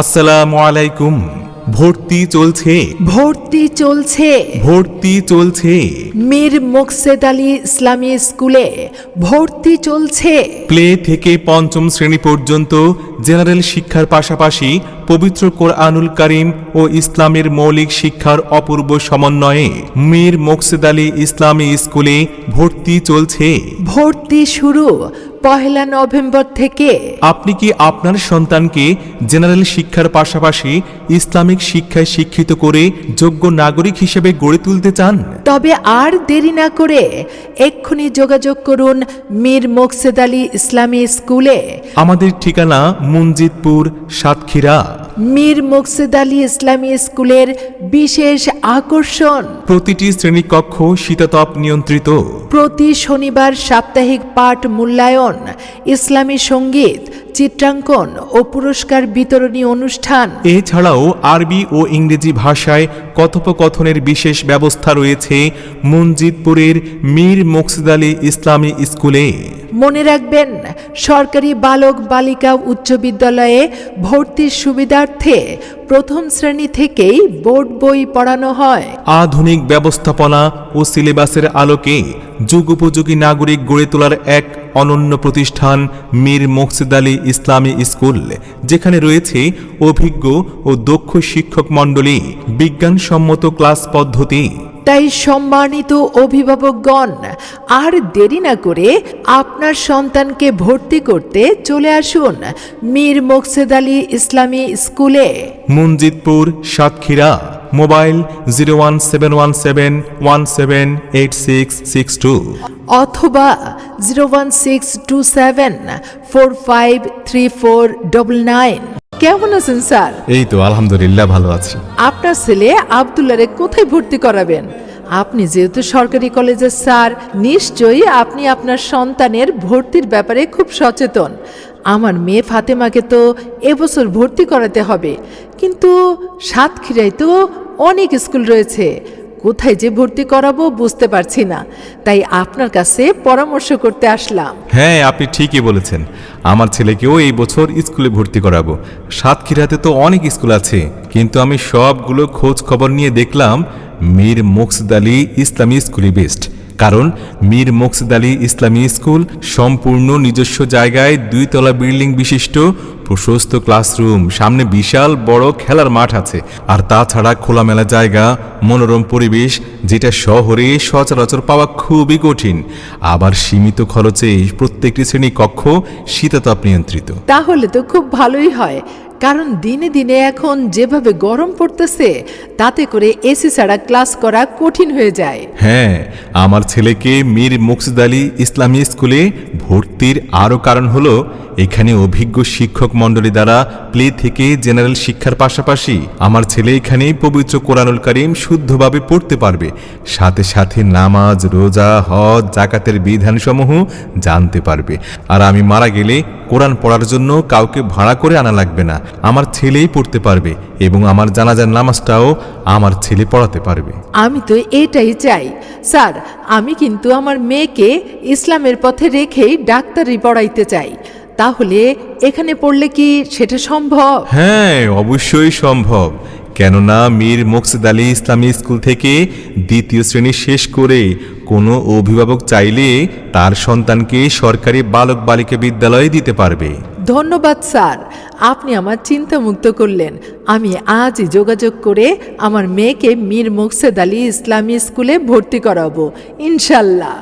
আসসালামু আলাইকুম। ভর্তি চলছে। মীর মোকসেদ আলী ইসলামী স্কুলে ভর্তি চলছে। প্লে থেকে পঞ্চম শ্রেণী পর্যন্ত জেনারেল শিক্ষার পাশাপাশি পবিত্র কোরআনুল কারীম ও ইসলামের মৌলিক শিক্ষার অপূর্ব সমন্বয়ে মীর মোকসেদ আলী ইসলামী স্কুলে ভর্তি চলছে। ভর্তি শুরু 1 নভেম্বর থেকে। আপনি কি আপনার সন্তানকে জেনারেল শিক্ষার পাশাপাশি ইসলামিক শিক্ষায় শিক্ষিত করে যোগ্য নাগরিক হিসেবে গড়ে তুলতে চান? তবে আর দেরি না করে এক্ষুনি যোগাযোগ করুন মীর মোকসেদ আলী ইসলামী স্কুলে। আমাদের ঠিকানা মঞ্জিদপুর, সাতক্ষীরা। মীর মোকসেদ আলী ইসলামী স্কুলের বিশেষ আকর্ষণ, প্রতিটি শ্রেণীকক্ষ শীতাতপ নিয়ন্ত্রিত। প্রতি শনিবার সাপ্তাহিক পাঠ মূল্যায়ন, ইসলামী সঙ্গীত, চিত্রাঙ্কন ও পুরস্কার বিতরণী অনুষ্ঠান। এছাড়াও আরবি ও ইংরেজি ভাষায় কথোপকথনের বিশেষ ব্যবস্থা রয়েছে মঞ্জিদপুরের মীর মোকসেদ আলী ইসলামী স্কুলে। মনে রাখবেন, সরকারি বালক বালিকা উচ্চ বিদ্যালয়ে ভর্তির সুবিধার্থে প্রথম শ্রেণী থেকেই বোর্ড বই পড়ানো হয়। আধুনিক ব্যবস্থাপনা ও সিলেবাসের আলোকে যুগোপযোগী নাগরিক গড়ে তোলার এক অনন্য প্রতিষ্ঠান মীর মোকসেদ আলী ইসলামী স্কুল, যেখানে রয়েছে অভিজ্ঞ ও দক্ষ শিক্ষক মণ্ডলী, বিজ্ঞানসম্মত ক্লাস পদ্ধতি। তাই সম্মানিত অভিভাবকগণ, আর দেরি না করে আপনার সন্তানকে ভর্তি করতে চলে আসুন মীর মোকসেদ আলী ইসলামী স্কুলে। মঞ্জিদপুর, সাতক্ষীরা। মোবাইল 01717178662 অথবা 01627453499। কেমন আছেন স্যার? এই তো আলহামদুলিল্লাহ, ভালো আছি। আপনার ছেলে আব্দুল্লাহরে কোথায় ভর্তি করাবেন? আপনি যেহেতু সরকারি কলেজের স্যার, নিশ্চয়ই আপনি আপনার সন্তানের ভর্তির ব্যাপারে খুব সচেতন। আমার মেয়ে ফাতেমাকে তো এবছর ভর্তি করাতে হবে, কিন্তু সাতক্ষীরায় তো অনেক স্কুল রয়েছে, কোথায় যে ভর্তি করাবো বুঝতে পারছি না, তাই আপনার কাছে পরামর্শ করতে আসলাম। হ্যাঁ, আপনি ঠিকই বলেছেন। আমার ছেলেকেও এই বছর স্কুলে ভর্তি করাবো। সাতক্ষীরাতে তো অনেক স্কুল আছে, কিন্তু আমি সবগুলো খোঁজ খবর নিয়ে দেখলাম মীর মোকসেদ আলী ইসলামী স্কুলই বেস্ট। কারণ মীর মোকসেদ আলী ইসলামী স্কুল সম্পূর্ণ নিজস্ব জায়গায় 2 তলা বিল্ডিং বিশিষ্ট, প্রশস্ত ক্লাসরুম, সামনে বিশাল বড় খেলার মাঠ আছে, আর তাছাড়া খোলামেলা জায়গা, মনোরম পরিবেশ, যেটা শহরে সচরাচর পাওয়া খুবই কঠিন। আবার সীমিত খরচে প্রত্যেকটি শ্রেণী কক্ষ শীতাতপ নিয়ন্ত্রিত। তাহলে তো খুব ভালোই হয়, কারণ দিনে দিনে এখন যেভাবে গরম পড়তেছে, তাতে করে এসি ছাড়া ক্লাস করা কঠিন হয়ে যায়। হ্যাঁ, আমার ছেলেকে মীর মোকসেদ আলী ইসলামী স্কুলে ভর্তির আরও কারণ হলো এখানে অভিজ্ঞ শিক্ষক মণ্ডলী দ্বারা প্লে থেকে জেনারেল শিক্ষার পাশাপাশি আমার ছেলে এখানে পবিত্র কোরআনুল কারীম শুদ্ধভাবে পড়তে পারবে, সাথে সাথে নামাজ, রোজা, হজ, জাকাতের বিধানসমূহ জানতে পারবে। আর আমি মারা গেলে কোরআন পড়ার জন্য কাউকে ভাড়া করে আনা লাগবে না, আমার ছেলেই পড়তে পারবে, এবং আমার জানাজার নামাজটাও আমার ছেলে পড়াতে পারবে। আমি তো এটাই চাই স্যার। আমি কিন্তু আমার মেয়েকে ইসলামের পথে রেখেই ডাক্তারি পড়াইতে চাই। তাহলে এখানে পড়লে কি সেটা সম্ভব? হ্যাঁ, অবশ্যই সম্ভব। কেননা মীর মোকসেদ আলী ইসলামী স্কুল থেকে 2য় শ্রেণী শেষ করে কোনো অভিভাবক চাইলে তার সন্তানকে সরকারি বালক বালিকা বিদ্যালয়ে দিতে পারবে। ধন্যবাদ স্যার, আপনি আমার চিন্তামুক্ত করলেন। আমি আজই যোগাযোগ করে আমার মেয়েকে মীর মোকসেদ আলী ইসলামী স্কুলে ভর্তি করাবো, ইনশাল্লাহ।